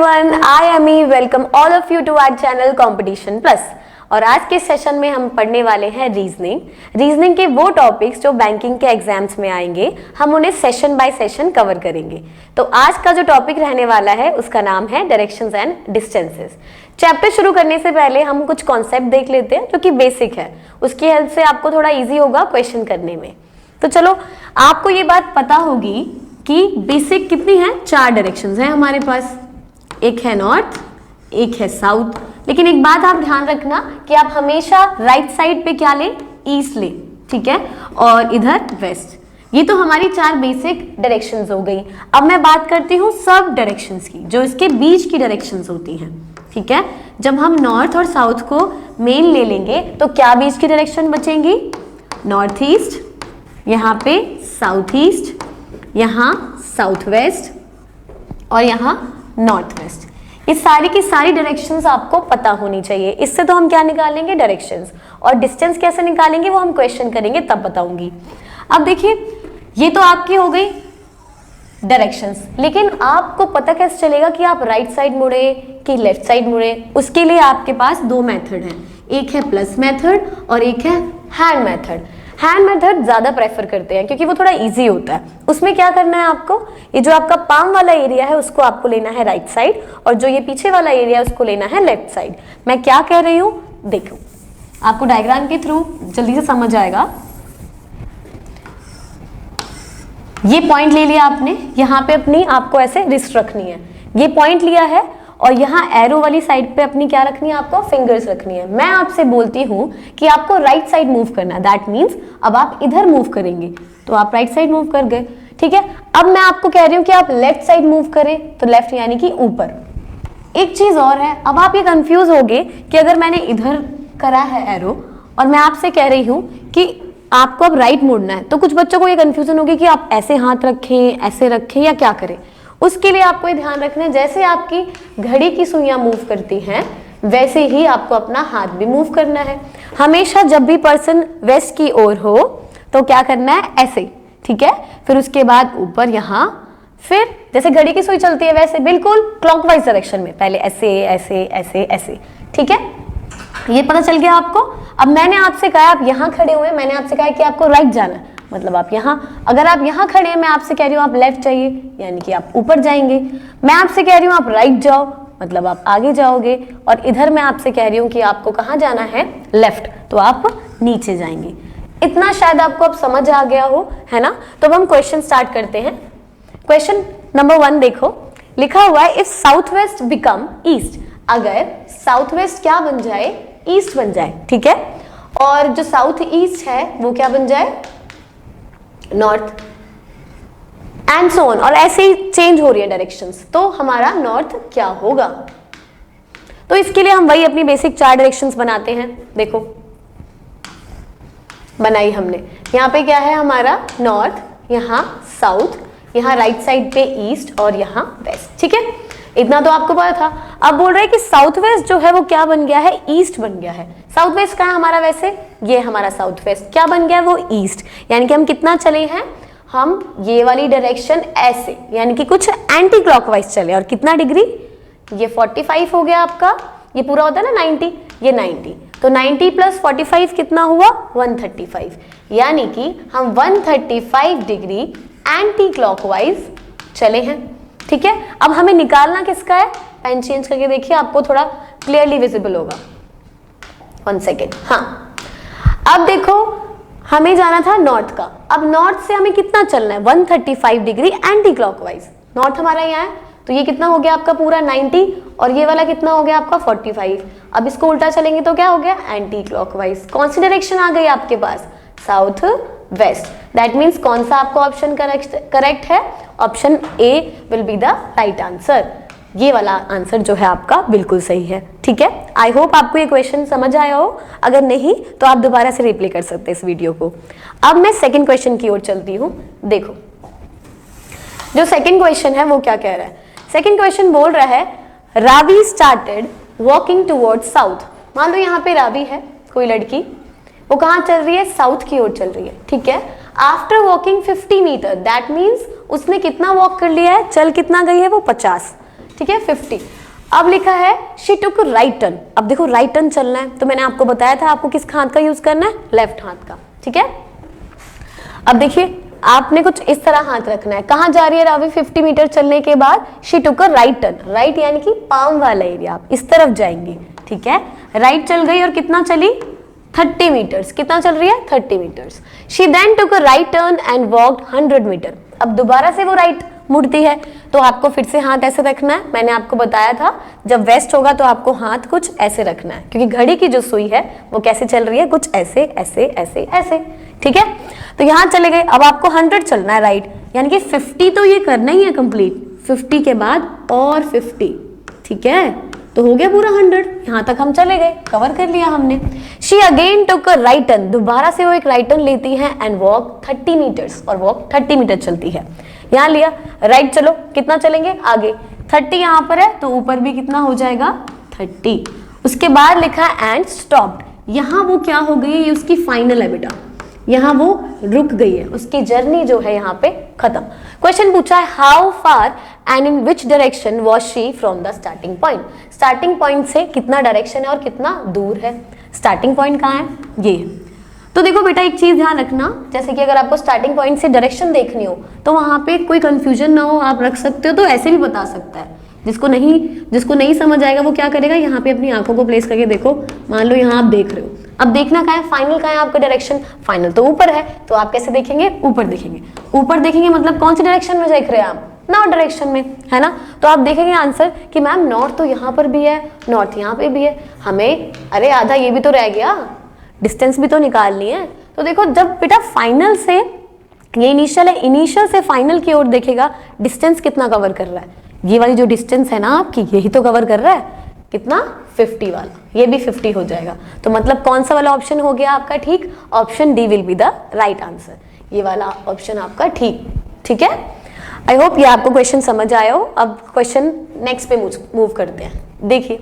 everyone, I am Amy. Welcome all of you to our channel Competition Plus. और आज के session में हम पढ़ने वाले हैं रीजनिंग के वो टॉपिक्स जो बैंकिंग के एग्जाम्स में आएंगे, हम उन्हें सेशन बाय सेशन कवर करेंगे। तो आज का जो टॉपिक रहने वाला है उसका नाम है डायरेक्शंस एंड डिस्टेंसेस। चैप्टर शुरू करने से पहले हम कुछ कॉन्सेप्ट देख लेते हैं जो कि बेसिक है, उसकी हेल्प से आपको थोड़ा ईजी होगा क्वेश्चन करने में। तो चलो, आपको ये बात पता होगी कि बेसिक कितनी है, 4 डायरेक्शंस हैं हमारे पास। एक है नॉर्थ, एक है साउथ, लेकिन एक बात आप ध्यान रखना कि आप हमेशा राइट साइड पे क्या लें, ईस्ट लें, ठीक है, और इधर वेस्ट। ये तो हमारी 4 बेसिक डायरेक्शंस हो गई। अब मैं बात करती हूँ सब डायरेक्शंस की, जो इसके बीच की डायरेक्शंस होती हैं, ठीक है। जब हम नॉर्थ और साउथ को मेन ले लेंगे तो क्या बीच की डायरेक्शन बचेंगी, नॉर्थ ईस्ट, यहाँ पे साउथ ईस्ट, यहाँ साउथ वेस्ट और यहाँ नॉर्थ वेस्ट। ये सारी की सारी डायरेक्शंस आपको पता होनी चाहिए। इससे तो हम क्या निकालेंगे, डायरेक्शंस, और डिस्टेंस कैसे निकालेंगे वो हम क्वेश्चन करेंगे तब बताऊंगी। अब देखिए, ये तो आपकी हो गई डायरेक्शंस, लेकिन आपको पता कैसे चलेगा कि आप राइट साइड मुड़े कि लेफ्ट साइड मुड़े। उसके लिए आपके पास 2 मेथड हैं, एक है प्लस मेथड और एक है हैंड मेथड। हैंड मेथड ज्यादा प्रेफर करते हैं क्योंकि वो थोड़ा इजी होता है। उसमें क्या करना है आपको, ये जो आपका पाम वाला एरिया है उसको आपको लेना है राइट साइड, और जो ये पीछे वाला एरिया है उसको लेना है लेफ्ट साइड। मैं क्या कह रही हूँ देखो, आपको डायग्राम के थ्रू जल्दी से समझ आएगा। ये पॉइंट ले लिया आपने, यहाँ पे अपनी आपको ऐसे रिस्ट रखनी है, ये पॉइंट लिया है, और यहाँ एरो वाली साइड पे अपनी क्या रखनी है, आपको फिंगर्स रखनी है। मैं आपसे बोलती हूँ कि आपको राइट साइड मूव करना है, दैट मीन्स अब आप इधर मूव करेंगे तो आप राइट साइड मूव कर गए, ठीक है। अब मैं आपको कह रही हूँ कि आप लेफ्ट साइड मूव करें तो लेफ्ट यानी कि ऊपर। एक चीज और है, अब आप ये कंफ्यूज होगे कि अगर मैंने इधर करा है एरो और मैं आपसे कह रही हूँ कि आपको अब राइट मुड़ना है, तो कुछ बच्चों को ये कंफ्यूजन होगी कि आप ऐसे हाथ रखें, ऐसे रखें या क्या करें। उसके लिए आपको ये ध्यान रखना है, जैसे आपकी घड़ी की सुइयां मूव करती हैं वैसे ही आपको अपना हाथ भी मूव करना है। हमेशा जब भी पर्सन वेस्ट की ओर हो तो क्या करना है, ऐसे, ठीक है। फिर उसके बाद ऊपर यहाँ, फिर जैसे घड़ी की सुई चलती है वैसे बिल्कुल क्लॉकवाइज डायरेक्शन में, पहले ऐसे ऐसे ऐसे ऐसे, ठीक है। ये पता चल गया आपको। अब मैंने आपसे कहा आप यहाँ खड़े हुए, मैंने आपसे कहा कि आपको राइट जाना है, मतलब आप यहाँ, अगर आप यहाँ खड़े हैं मैं आपसे कह रही हूँ आप लेफ्ट जाइए, यानी कि आप ऊपर जाएंगे। मैं आपसे कह रही हूँ आप राइट जाओ, मतलब आप आगे जाओगे। और इधर मैं आपसे कह रही हूँ कि आपको कहाँ जाना है, लेफ्ट, तो आप नीचे जाएंगे। इतना शायद आपको अब समझ आ गया हो, है ना। तो अब हम क्वेश्चन स्टार्ट करते हैं। क्वेश्चन नंबर 1 देखो, लिखा हुआ है if south west become east, अगर साउथ वेस्ट क्या बन जाए, ईस्ट बन जाए, ठीक है। और जो साउथ ईस्ट है वो क्या बन जाए, नॉर्थ, एंड सो ऑन, और ऐसे ही चेंज हो रही है डायरेक्शंस, तो हमारा नॉर्थ क्या होगा। तो इसके लिए हम वही अपनी बेसिक 4 डायरेक्शंस बनाते हैं। देखो बनाई हमने, यहाँ पे क्या है हमारा नॉर्थ, यहाँ साउथ, यहाँ राइट साइड पे ईस्ट और यहाँ वेस्ट, ठीक है। इतना तो आपको पता था। अब बोल रहे हैं कि साउथ वेस्ट जो है वो क्या बन गया है, ईस्ट बन गया है। साउथ वेस्ट कहाँ है हमारा, वैसे ये हमारा साउथ वेस्ट क्या बन गया है, वो ईस्ट, यानी कि हम कितना चले हैं, हम ये वाली डायरेक्शन ऐसे, यानी कि कुछ एंटी क्लॉकवाइज चले। और कितना डिग्री, ये 45 हो गया आपका, ये पूरा होता है ना 90, ये 90, तो 90 प्लस 45 कितना हुआ, 135, यानी कि हम 135 डिग्री एंटी क्लॉकवाइज चले हैं, ठीक है। अब हमें निकालना किसका है, पेन चेंज करके देखिए, आपको थोड़ा क्लियरली विजिबल होगा। 1 सेकेंड, हाँ। अब देखो, हमें जाना था नॉर्थ का। अब नॉर्थ से हमें कितना चलना है, 135 डिग्री एंटी क्लॉकवाइज। नॉर्थ हमारा यहाँ है, तो ये कितना हो गया आपका पूरा 90, और ये वाला कितना हो गया आपका 45। अब इसको उल्टा चलेंगे तो क्या हो गया, एंटी क्लॉकवाइज। कौन सी डायरेक्शन आ गई आपके पास, साउथ वेस्ट। दैट मीन्स कौन सा आपका ऑप्शन करेक्ट है, option A will be the right answer. ये वाला आंसर जो है आपका बिल्कुल सही है, ठीक है। आई होप आपको ये क्वेश्चन समझ आया हो, अगर नहीं तो आप दोबारा से रिप्ले कर सकते हैं इस वीडियो को। अब मैं सेकंड क्वेश्चन की ओर चलती हूँ। देखो जो सेकंड क्वेश्चन है वो क्या कह रहा है, सेकंड क्वेश्चन बोल रहा है Ravi started walking towards south. मान लो यहाँ पे रावी है, कोई लड़की, वो कहाँ चल रही है, साउथ की ओर चल रही है, ठीक है। After walking 50 metre, that means उसने कितना वॉक कर लिया है, चल कितना गई है वो 50, ठीक है 50। अब लिखा है शी टुक राइट टर्न। अब देखो राइट टर्न चलना है तो मैंने आपको बताया था आपको किस हाथ का यूज करना है, लेफ्ट हाथ का, ठीक है। अब देखिए आपने कुछ इस तरह हाथ रखना है। कहाँ जा रही है रावी 50 मीटर चलने के बाद? She took a right turn. Right यानी कि पाम वाला एरिया, आप इस तरफ जाएंगे, ठीक है। राइट चल गई और कितना चली? 30 मीटर्स। कितना चल रही है? 30 metres. She then took a right turn and walked 100 metre. अब दोबारा से वो राइट मुड़ती है तो आपको फिर से हाथ ऐसे रखना है। मैंने आपको बताया था जब वेस्ट होगा तो आपको हाथ कुछ ऐसे रखना है, क्योंकि घड़ी की जो सुई है वो कैसे चल रही है? कुछ ऐसे ऐसे ऐसे ऐसे, ठीक है। तो यहाँ चले गए। अब आपको 100 चलना है राइट, यानी कि 50 तो ये करना ही है कंप्लीट। 50 के बाद और 50, ठीक है, तो हो गया पूरा 100। यहाँ तक हम चले गए, कवर कर लिया हमने। She again took a right turn. दोबारा से वो एक राइट टर्न लेती है एंड वॉक 30 मीटर्स, और वॉक 30 मीटर चलती है। यहाँ लिया राइट, चलो कितना चलेंगे आगे? 30 यहाँ पर है तो ऊपर भी कितना हो जाएगा? 30। उसके बाद लिखा एंड स्टॉप्ड। यहाँ वो क्या हो गई है? ये उसकी फाइनल है बेटा, यहाँ वो रुक गई है, उसकी जर्नी जो है यहाँ पे खत्म। क्वेश्चन पूछा है how far and in which direction was she from the starting point. Starting point से कितना डायरेक्शन है और कितना दूर है? स्टार्टिंग पॉइंट कहाँ है? ये। तो देखो बेटा एक चीज ध्यान रखना, जैसे कि अगर आपको स्टार्टिंग पॉइंट से डायरेक्शन देखनी हो तो वहां पे कोई कंफ्यूजन ना हो, आप रख सकते हो, तो ऐसे भी बता सकता है। जिसको नहीं समझ आएगा वो क्या करेगा? यहाँ पे अपनी आंखों को प्लेस करके देखो। मान लो यहाँ आप देख रहे हो, अब देखना कहाँ है? फाइनल कहाँ है आपका डायरेक्शन? फाइनल तो ऊपर है, तो आप कैसे देखेंगे? ऊपर देखेंगे। ऊपर देखेंगे मतलब कौन सी डायरेक्शन में देख रहे हैं आप? नॉर्थ डायरेक्शन में, है ना। तो आप देखेंगे आंसर कि मैम नॉर्थ तो यहाँ पर भी है, नॉर्थ यहाँ पे भी है, हमें अरे आधा ये भी तो रह गया, डिस्टेंस भी तो निकालनी है। तो देखो जब बेटा फाइनल से ये इनिशियल है, इनिशियल से फाइनल की ओर देखेगा, डिस्टेंस कितना कवर कर रहा है? ये वाली जो डिस्टेंस है ना आपकी, यही तो कवर कर रहा है। कितना? 50 वाला, ये भी 50 हो जाएगा। तो मतलब कौन सा वाला ऑप्शन हो गया आपका ठीक? Option D will be the right answer. ये वाला ऑप्शन आपका ठीक है। आई होप ये आपको क्वेश्चन समझ आया हो। अब क्वेश्चन नेक्स्ट पे मूव करते हैं। देखिए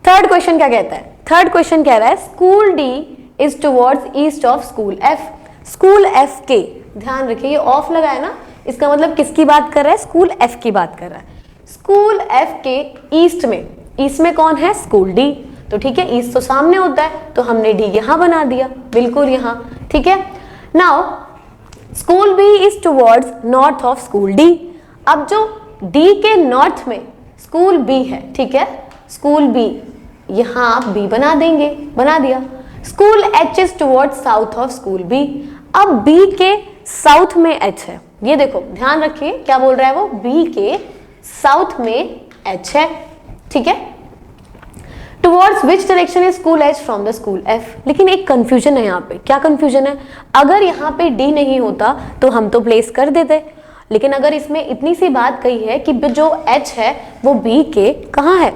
थर्ड क्वेश्चन क्या कहता है? थर्ड क्वेश्चन कह रहा है school D is towards east of school F. School F के, ध्यान रखिए ये ऑफ लगा है ना, इसका मतलब किसकी बात कर रहा है? स्कूल एफ की बात कर रहा है। स्कूल एफ के ईस्ट में कौन है? School D. तो ठीक है, ईस्ट तो सामने होता है तो हमने डी यहां बना दिया, बिल्कुल यहां, ठीक है। Now school B is towards north of school D. अब जो डी के नॉर्थ में स्कूल बी है, ठीक है, स्कूल बी यहां आप बी बना देंगे, बना दिया। School H is towards south of school B. अब बी के साउथ में एच है, ये देखो ध्यान रखिए क्या बोल रहा है वो, बी के साउथ में एच है, ठीक है। Towards which direction is school H from the school F. लेकिन एक कंफ्यूजन है यहाँ पे, क्या कंफ्यूजन है? अगर यहाँ पे डी नहीं होता तो हम तो प्लेस कर देते, लेकिन अगर इसमें इतनी सी बात कही है कि जो एच है वो बी के कहाँ है?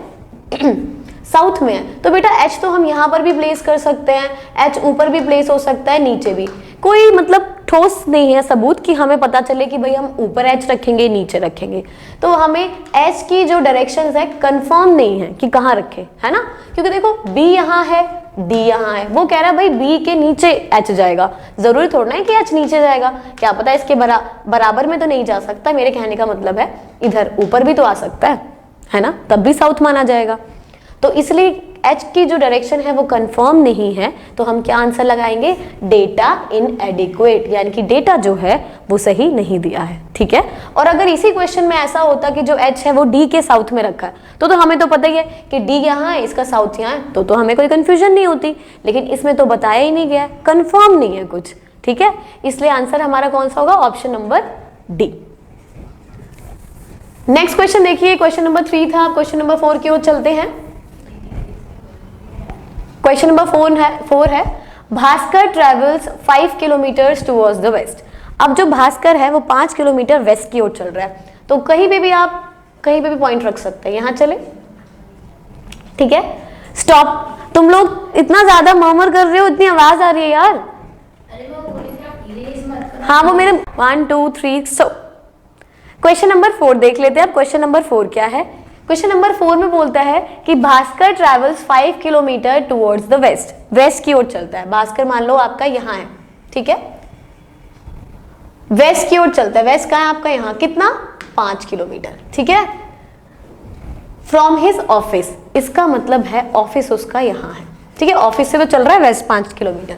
साउथ में है, तो बेटा एच तो हम यहाँ पर भी प्लेस कर सकते हैं, एच ऊपर भी प्लेस हो सकता है, नीचे भी। कोई मतलब ठोस नहीं है सबूत कि हमें पता चले कि भाई हम ऊपर एच रखेंगे नीचे रखेंगे। तो हमें एच की जो डायरेक्शंस है कंफर्म नहीं है कि कहाँ रखें, है ना, क्योंकि देखो बी यहाँ है, डी यहाँ है, वो कह रहा है भाई बी के नीचे एच जाएगा। जरूरी थोड़ा है कि एच नीचे जाएगा, क्या पता इसके बराबर में तो नहीं जा सकता। मेरे कहने का मतलब है इधर ऊपर भी तो आ सकता है ना, तब भी साउथ माना जाएगा। तो इसलिए एच की जो डायरेक्शन है वो कंफर्म नहीं है, तो हम क्या आंसर लगाएंगे? डेटा इनएडिक्वेट, यानी कि डेटा जो है वो सही नहीं दिया है, ठीक है। और अगर इसी क्वेश्चन में ऐसा होता कि जो एच है वो डी के साउथ में रखा है, तो हमें तो पता ही है कि डी यहाँ है, इसका साउथ यहाँ है, तो हमें कोई कंफ्यूजन नहीं होती। लेकिन इसमें तो बताया ही नहीं गया, कंफर्म नहीं है कुछ, ठीक है। इसलिए आंसर हमारा कौन सा होगा? Option number D. Next question देखिए, क्वेश्चन नंबर 3 था, क्वेश्चन नंबर 4 की ओर चलते हैं। क्वेश्चन नंबर 4 है Bhaskar travels 5 kilometres towards the west. अब जो भास्कर है वो 5 किलोमीटर वेस्ट की ओर चल रहा है, तो कहीं पे भी आप कहीं पे भी पॉइंट रख सकते हैं, यहां चले, ठीक है। स्टॉप। तुम लोग इतना ज्यादा मर्मर कर रहे हो, इतनी आवाज आ रही है यार। हाँ वो मेरे 1 2 3 सो क्वेश्चन नंबर 4 देख लेते हैं। अब क्वेश्चन नंबर 4 क्या है? क्वेश्चन नंबर 4 में बोलता है कि Bhaskar travels 5 kilometre towards the west. West की ओर चलता है भास्कर, मान लो आपका यहाँ है, ठीक है, वेस्ट की ओर चलता है। वेस्ट कहाँ है आपका? यहाँ। कितना? 5 किलोमीटर, ठीक है। फ्रॉम हिज ऑफिस, इसका मतलब है ऑफिस उसका यहाँ है, ठीक है, ऑफिस से तो चल रहा है west 5 kilometre.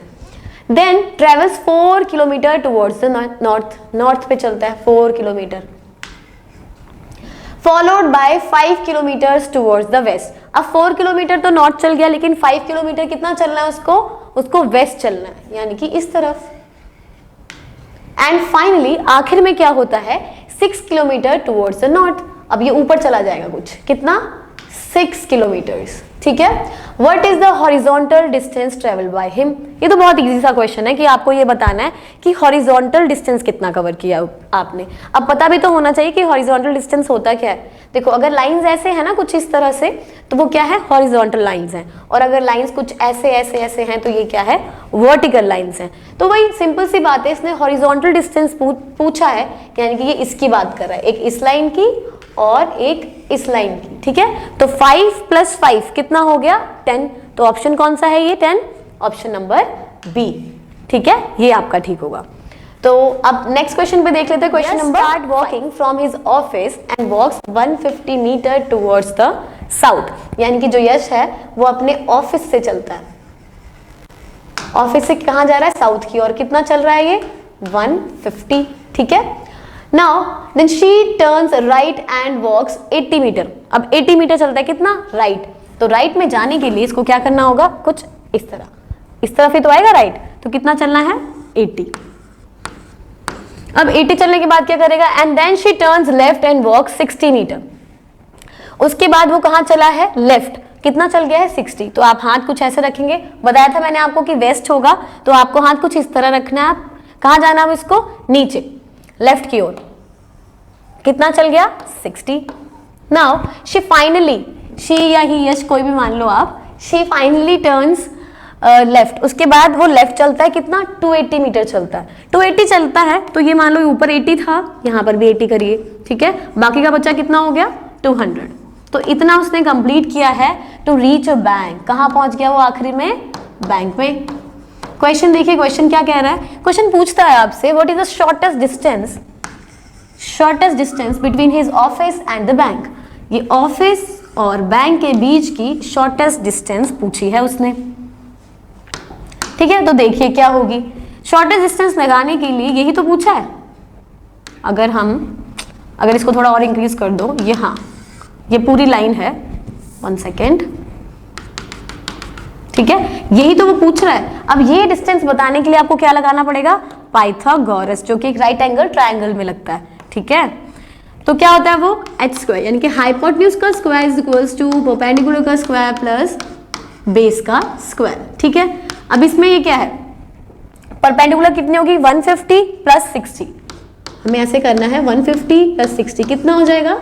Then travels 4 kilometre towards the north, north पे चलता है 4 kilometre, followed by 5 kilometres towards the west. अब 4 किलोमीटर तो नॉर्थ चल गया, लेकिन 5 किलोमीटर कितना चलना है उसको वेस्ट चलना है, यानी कि इस तरफ। एंड फाइनली आखिर में क्या होता है, 6 किलोमीटर टुवर्ड्स द नॉर्थ। अब ये ऊपर चला जाएगा कुछ, कितना, 6 किलोमीटर्स, ठीक है। What is the horizontal distance travel by him. ये तो बहुत इजी सा क्वेश्चन है कि आपको ये बताना है कि हॉरिजॉन्टल डिस्टेंस कितना कवर किया आपने। अब पता भी तो होना चाहिए कि हॉरिजॉन्टल डिस्टेंस होता क्या है। देखो अगर लाइंस ऐसे है ना कुछ इस तरह से, तो वो क्या है, हॉरिजॉन्टल लाइंस हैं, और अगर लाइंस कुछ ऐसे ऐसे ऐसे हैं तो ये क्या है, वर्टिकल लाइंस हैं। तो वही सिंपल सी बात है, इसने हॉरिजॉन्टल डिस्टेंस पूछा है, यानी कि ये इसकी बात कर रहा है, एक इस लाइन की और एक इस लाइन की, ठीक है। तो 5 + 5 कितना हो गया, 10। तो ऑप्शन कौन सा है ये, 10, ऑप्शन नंबर बी, ठीक है, ये आपका ठीक होगा। तो अब नेक्स्ट क्वेश्चन पे देख लेते हैं, question number, start walking from his office and walks 150 metre towards the south. यानी कि जो यश है वो अपने ऑफिस से चलता है, ऑफिस से कहाँ जा रहा है, साउथ की, और कितना चल रहा है ये, 150, ठीक है। Now then she turns right and walks 80 metre. अब 80 मीटर चलता है कितना, राइट। तो राइट में जाने के लिए इसको क्या करना होगा, कुछ इस तरह, इस तरफ ही तो आएगा राइट, तो कितना चलना है, 80। अब 80 चलने के बाद क्या करेगा, and then she turns left and walks 60 metre. उसके बाद वो कहाँ चला है, लेफ्ट, कितना चल गया है, 60। तो आप हाथ कुछ ऐसे रखेंगे, बताया था मैंने आपको कि वेस्ट होगा, तो आपको हाथ कुछ इस तरह रखना है। आप कहाँ जाना है, इसको नीचे, लेफ्ट की ओर। कितना चल गया, 60। नाउ शी फाइनली, शी या ही, यश कोई भी मान लो आप, शी फाइनली टर्न्स लेफ्ट। उसके बाद वो लेफ्ट चलता है, कितना, 280 मीटर चलता है। 280 चलता है तो ये मान लो ऊपर 80 था, यहाँ पर भी 80 करिए, ठीक है। बाकी का बच्चा कितना हो गया, 200। तो इतना उसने कंप्लीट किया है टू रीच अ बैंक। कहाँ पहुंच गया वो आखिरी में, बैंक में। क्वेश्चन देखिए, क्वेश्चन क्या कह रहा है, क्वेश्चन पूछता है आपसे, what is the shortest distance between his office and the bank. ये ऑफिस और बैंक के बीच की शॉर्टेस्ट डिस्टेंस पूछी है उसने, ठीक है। तो देखिए क्या होगी, शॉर्टेस्ट डिस्टेंस लगाने के लिए यही तो पूछा है। अगर इसको थोड़ा और इंक्रीज कर दो, यहाँ ये पूरी लाइन है, 1 सेकेंड, ठीक है, यही तो वो पूछ रहा है। अब ये डिस्टेंस बताने के लिए आपको क्या लगाना पड़ेगा, पाइथागोरस, जो कि एक राइट एंगल ट्रायंगल में लगता है, ठीक है। तो क्या होता है वो, h², यानी कि हाइपोटेन्यूज का square is equals to perpendicular का स्क्वायर प्लस बेस का स्क्वायर, ठीक है। अब इसमें ये क्या है, परपेंडिकुलर कितनी होगी, 150 + 60। हमें ऐसे करना है, 150 + 60 कितना हो जाएगा,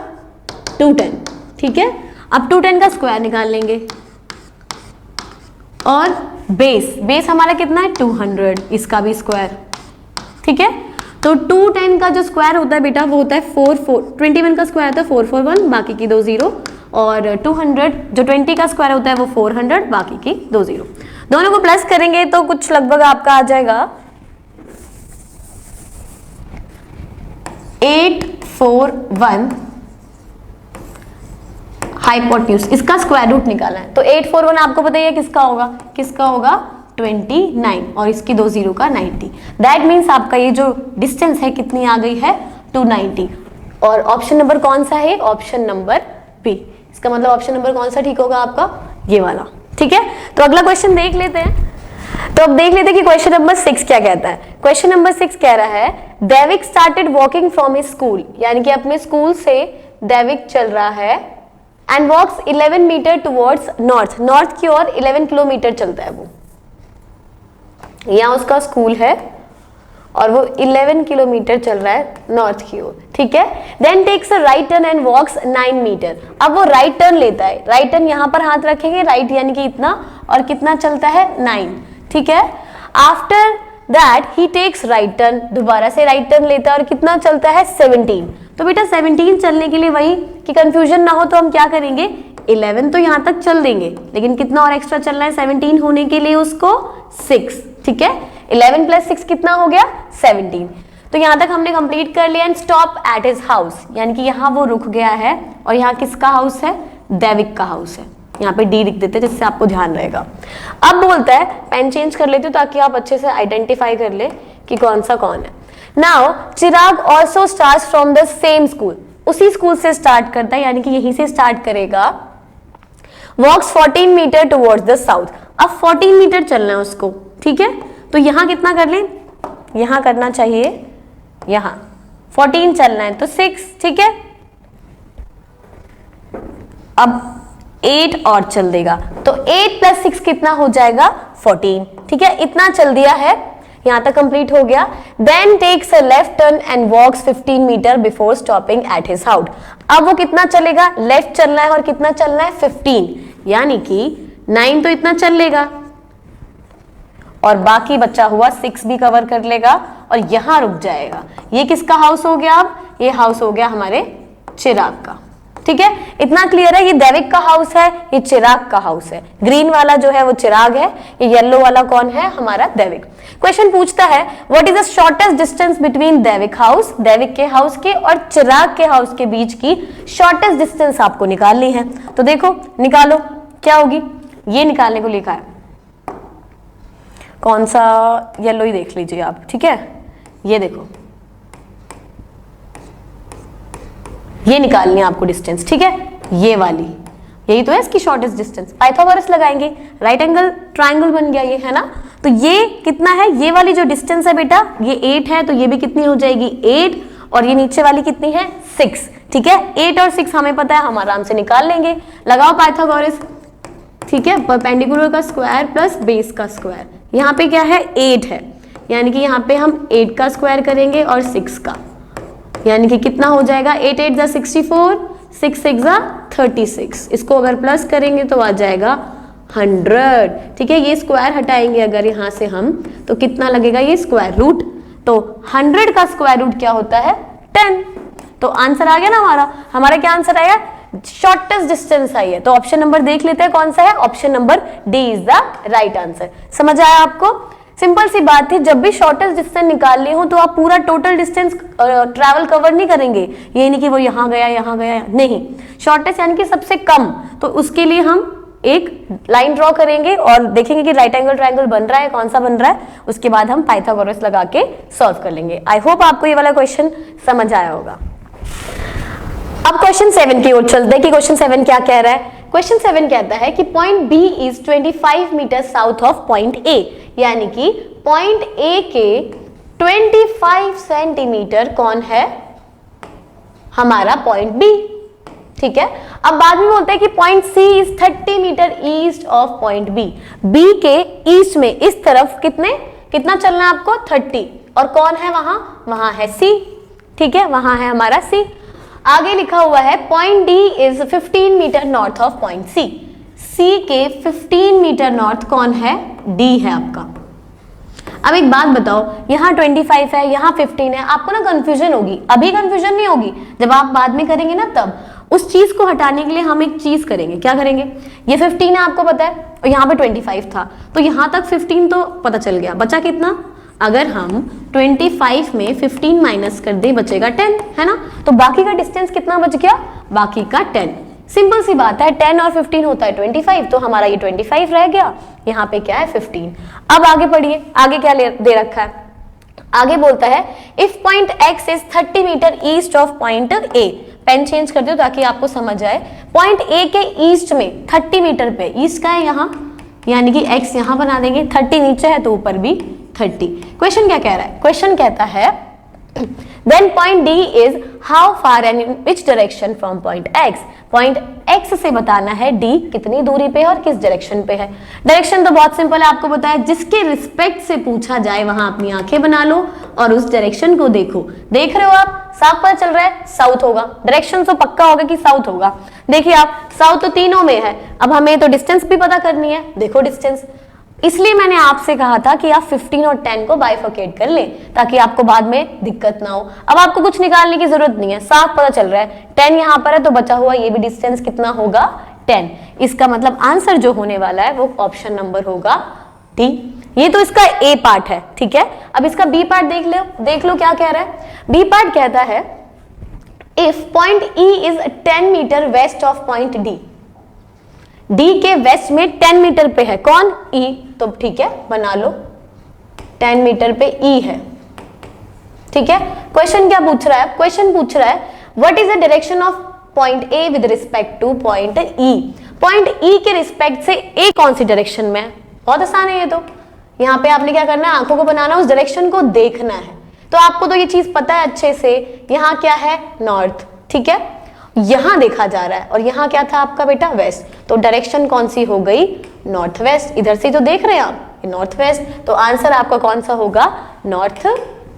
210, ठीक है। अब 210 का स्क्वायर निकाल लेंगे, और बेस हमारा कितना है, 200, इसका भी स्क्वायर, ठीक है। तो 210 का जो स्क्वायर होता है बेटा, वो होता है 21 का स्क्वायर होता है 441, बाकी की 2 0, और 200 जो 20 का स्क्वायर होता है वो 400, बाकी की 2 0। दोनों को प्लस करेंगे तो कुछ लगभग आपका आ जाएगा 841 हाइपोटेन्यूज। इसका स्क्वायर रूट निकालना है, तो 841 आपको पता ही है किसका होगा 29, और इसकी 2 0 का 90। दैट मीन्स आपका ये जो डिस्टेंस है कितनी आ गई है, 290। और ऑप्शन नंबर कौन सा है, ऑप्शन नंबर बी। इसका मतलब ऑप्शन नंबर कौन सा ठीक होगा आपका, ये वाला, ठीक है। तो अगला क्वेश्चन देख लेते हैं। तो अब देख लेते हैं कि क्वेश्चन नंबर 6 क्या कहता है। क्वेश्चन नंबर 6 कह रहा है, Daivik started walking from his school, यानी कि अपने स्कूल से दैविक चल रहा है, and walks 11 metre towards north की ओर 11 किलोमीटर चलता है वो। यहाँ उसका स्कूल है और वो 11 किलोमीटर चल रहा है नॉर्थ की ओर, ठीक है। Then takes a right turn and walks 9 metre. अब वो राइट टर्न लेता है, राइट टर्न यहाँ पर हाथ रखेंगे, राइट यानी कि इतना, और कितना चलता है, 9, ठीक है। After that he takes right turn, दोबारा से राइट टर्न लेता है और कितना चलता है, 17। तो बेटा 17 चलने के लिए वही कि कंफ्यूजन ना हो तो हम क्या करेंगे, 11 तो यहाँ तक चल देंगे, लेकिन कितना और एक्स्ट्रा चलना है 17 होने के लिए उसको 6, ठीक है। 11 + 6 कितना हो गया, 17। तो यहाँ तक हमने कंप्लीट कर लिया। And stop at his house, यानी कि यहाँ वो रुक गया है, और यहाँ किसका हाउस है, दैविक का हाउस है। यहाँ पे डी लिख देते हैं जिससे आपको ध्यान रहेगा। अब बोलता है, पेन चेंज कर लेते हो ताकि आप अच्छे से आइडेंटिफाई कर ले कि कौन सा कौन है। Now Chirag also starts from the same school, उसी स्कूल से स्टार्ट करता है, यानी कि यहीं से स्टार्ट करेगा। वॉक्स 14 मीटर टुवर्ड्स द साउथ, अब 14 मीटर चलना है उसको, ठीक है। तो यहां कितना कर लें, यहां करना चाहिए, यहां 14 चलना है तो 6, ठीक है। अब 8 और चल देगा तो 8 + 6 कितना हो जाएगा 14, ठीक है। इतना चल दिया है, यहां तक कंप्लीट हो गया। Then takes a left turn and walks 15 metre before stopping at his house. अब वो कितना चलेगा, लेफ्ट चलना है और कितना चलना है 15, यानी कि 9 तो इतना चल लेगा और बाकी बचा हुआ 6 भी कवर कर लेगा और यहां रुक जाएगा। ये किसका हाउस हो गया, अब ये हाउस हो गया हमारे चिराग का, ठीक है। इतना क्लियर है, ये दैविक का हाउस है, ये चिराग का हाउस है। ग्रीन वाला जो है वो चिराग है, ये येलो वाला कौन है, हमारा दैविक। क्वेश्चन पूछता है what is the shortest distance between दैविक हाउस, दैविक के हाउस के और चिराग के हाउस के बीच की शॉर्टेस्ट डिस्टेंस आपको निकालनी है। तो देखो निकालो, क्या होगी, ये निकालने को लिखा है, कौन सा, येलो ही देख लीजिए आप, ठीक है। ये देखो, ये निकालनी है आपको डिस्टेंस, ठीक है, ये वाली, यही तो है इसकी शॉर्टेस्ट डिस्टेंस। पाइथागोरस लगाएंगे, राइट एंगल ट्राइंगल बन गया ये, है ना। तो ये कितना है, ये वाली जो डिस्टेंस है बेटा ये 8 है, तो ये भी कितनी हो जाएगी 8, और ये नीचे वाली कितनी है 6, ठीक है। 8 और 6 हमें पता है, हम आराम से निकाल लेंगे। लगाओ पाइथागोरस, ठीक है। परपेंडिकुलर का स्क्वायर प्लस बेस का स्क्वायर, यहाँ पे क्या है 8 है, यानी कि यहाँ पे हम 8 का स्क्वायर करेंगे और 6 का, यानी कि कितना हो जाएगा 8 8 = 64, 6 6 = 36। इसको अगर प्लस करेंगे तो आ जाएगा 100, ठीक है। ये स्क्वायर हटाएंगे अगर यहाँ से हम, तो कितना लगेगा ये स्क्वायर रूट, तो 100 का स्क्वायर रूट क्या होता है 10। तो आंसर आ गया ना हमारा क्या आंसर आया, शॉर्टेस्ट डिस्टेंस आई है। तो ऑप्शन नंबर देख लेते हैं कौन सा है, option number D is the right answer. समझ आया आपको, सिंपल सी बात थी। जब भी शॉर्टेस्ट डिस्टेंस निकालनी हो तो आप पूरा टोटल डिस्टेंस ट्रैवल कवर नहीं करेंगे, ये नहीं कि वो यहाँ गया, नहीं, शॉर्टेस्ट यानी कि सबसे कम। तो उसके लिए हम एक लाइन ड्रॉ करेंगे और देखेंगे कि राइट एंगल ट्रायंगल बन रहा है, कौन सा बन रहा है, उसके बाद हम पाइथागोरस लगा के सॉल्व कर लेंगे। आई होप आपको ये वाला क्वेश्चन समझ आया होगा। अब क्वेश्चन 7 की ओर चलते हैं कि क्वेश्चन 7 क्या कह रहा है। क्वेश्चन 7 कहता है कि point B is 25 metre south of point A, यानी कि पॉइंट ए के 25 सेंटीमीटर कौन है, हमारा पॉइंट बी, ठीक है। अब बाद में बोलते हैं कि point C is 30 metre east of point B, B के ईस्ट में इस तरफ कितना चलना है आपको 30, और कौन है वहां है सी, ठीक है, वहां है हमारा सी। आगे लिखा हुआ है point D is 15 metre north of point C, C के 15 मीटर नॉर्थ कौन है, डी है आपका। अब एक बात बताओ, यहाँ 25 है, यहाँ 15 है, आपको ना कंफ्यूजन होगी, अभी कंफ्यूजन नहीं होगी, जब आप बाद में करेंगे ना तब। उस चीज को हटाने के लिए हम एक चीज करेंगे, क्या करेंगे, ये 15 है आपको पता है और यहाँ पे 25 था, तो यहाँ तक 15 तो पता चल गया, बचा कितना, अगर हम 25 में 15 माइनस कर दे बचेगा 10, है ना। तो बाकी का डिस्टेंस कितना बच गया, बाकी का 10। सिंपल सी बात है, 10 और 15 होता है 25, तो हमारा ये 25 रह गया, यहाँ पे क्या है 15। अब आगे पढ़िए, आगे क्या दे रखा है, आगे बोलता है if point X is 30 metre east of point A, pen change कर दो ताकि आपको समझ आए। पॉइंट ए के ईस्ट में 30 मीटर पे, ईस्ट का है यहाँ, यानी कि एक्स यहाँ बना देंगे, 30 नीचे है तो ऊपर भी 30। क्वेश्चन क्या कह रहा है, क्वेश्चन कहता है then point D is how far and in which direction from point X, point X से बताना है डी कितनी दूरी पे है और किस डायरेक्शन पे है। डायरेक्शन तो बहुत सिंपल है, आपको पता है, जिसके रिस्पेक्ट से पूछा जाए वहां अपनी आंखें बना लो और उस डायरेक्शन को देखो। देख रहे हो आप, साफ पता चल रहा है साउथ होगा, डायरेक्शन तो पक्का होगा कि साउथ होगा। देखिए आप, साउथ तो तीनों में है, अब हमें तो डिस्टेंस भी पता करनी है, देखो डिस्टेंस, इसलिए मैंने आपसे कहा था कि आप 15 और 10 को बाइफरकेट कर लें ताकि आपको बाद में दिक्कत ना हो। अब आपको कुछ निकालने की जरूरत नहीं है, साफ पता चल रहा है 10 यहाँ पर है तो बचा हुआ ये भी डिस्टेंस कितना होगा 10। इसका मतलब आंसर जो होने वाला है वो ऑप्शन नंबर होगा डी। ये तो इसका ए पार्ट है, ठीक है। अब इसका बी पार्ट देख लो क्या कह रहा है। बी पार्ट कहता है if point E is 10 metre west of point D, D के वेस्ट में 10 मीटर पे है कौन, ई, तो ठीक है बना लो 10 मीटर पे ई है, ठीक है। क्वेश्चन क्या पूछ रहा है, क्वेश्चन पूछ रहा है what is the direction of point A with respect two point E. Point ई के रिस्पेक्ट से ए कौन सी डायरेक्शन में है, बहुत आसान है ये तो। यहाँ पे आपने क्या करना है, आंखों को बनाना, उस डायरेक्शन को देखना है। तो आपको तो ये चीज पता है अच्छे से, यहाँ क्या है नॉर्थ, ठीक है, यहां देखा जा रहा है और यहाँ क्या था आपका बेटा वेस्ट, तो डायरेक्शन कौन सी हो गई नॉर्थ वेस्ट। इधर से तो देख रहे हैं आप नॉर्थ वेस्ट, तो आंसर आपका कौन सा होगा नॉर्थ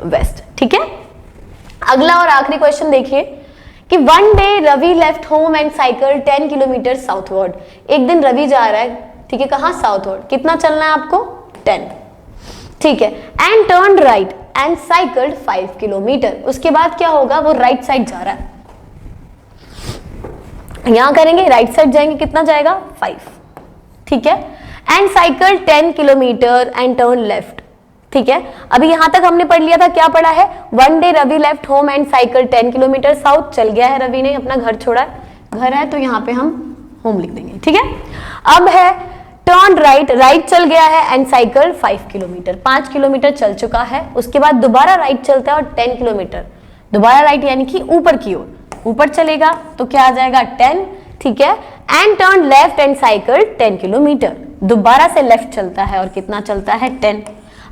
वेस्ट, ठीक है। अगला और आखिरी क्वेश्चन देखिए कि one day Ravi left home and cycle 10 kilometre southward. एक दिन रवि जा रहा है, ठीक है, कहाँ साउथवर्ड, कितना चलना है आपको 10, ठीक है, and turn right and cycled 5 kilometre. उसके बाद क्या होगा, वो राइट साइड जा रहा है, यहां करेंगे राइट साइड जाएंगे, कितना जाएगा 5, ठीक है, and cycle 10 kilometre and turn left, ठीक है। अभी यहां तक हमने पढ़ लिया था, क्या पढ़ा है, one day Ravi left home and cycle 10 kilometre south, चल गया है रवि ने, अपना घर छोड़ा है, घर है तो यहाँ पे हम होम लिख देंगे, ठीक है। अब है टर्न राइट, राइट चल गया है एंड साइकिल 5 किलोमीटर, 5 किलोमीटर चल चुका है। उसके बाद दोबारा राइट चलता है और 10 किलोमीटर दोबारा राइट, यानी कि ऊपर की ओर, ऊपर चलेगा तो क्या आ जाएगा 10, ठीक है, and turn left and cycle 10 kilometre, दोबारा से लेफ्ट चलता है और कितना चलता है 10।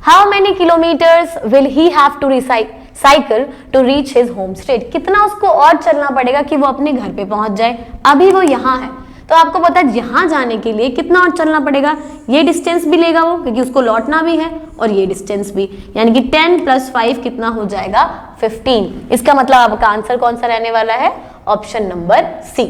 How many kilometres will he have to cycle to reach his home state. कितना उसको और चलना पड़ेगा कि वो अपने घर पे पहुंच जाए, अभी वो यहाँ है तो आपको पता है यहाँ जाने के लिए कितना और चलना पड़ेगा, ये डिस्टेंस भी लेगा वो क्योंकि उसको लौटना भी है और ये डिस्टेंस भी, यानी कि 10 + 5 कितना हो जाएगा 15। इसका मतलब आपका आंसर कौन सा रहने वाला है, ऑप्शन नंबर सी।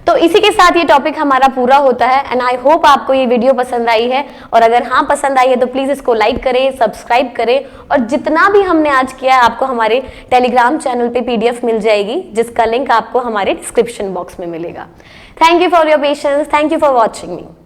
तो इसी के साथ ये टॉपिक हमारा पूरा होता है एंड आई होप आपको ये वीडियो पसंद आई है, और अगर हाँ पसंद आई है तो प्लीज इसको लाइक करें, सब्सक्राइब करें, और जितना भी हमने आज किया है आपको हमारे टेलीग्राम चैनल पे PDF मिल जाएगी, जिसका लिंक आपको हमारे डिस्क्रिप्शन बॉक्स में मिलेगा। Thank you for your patience, thank you for watching me.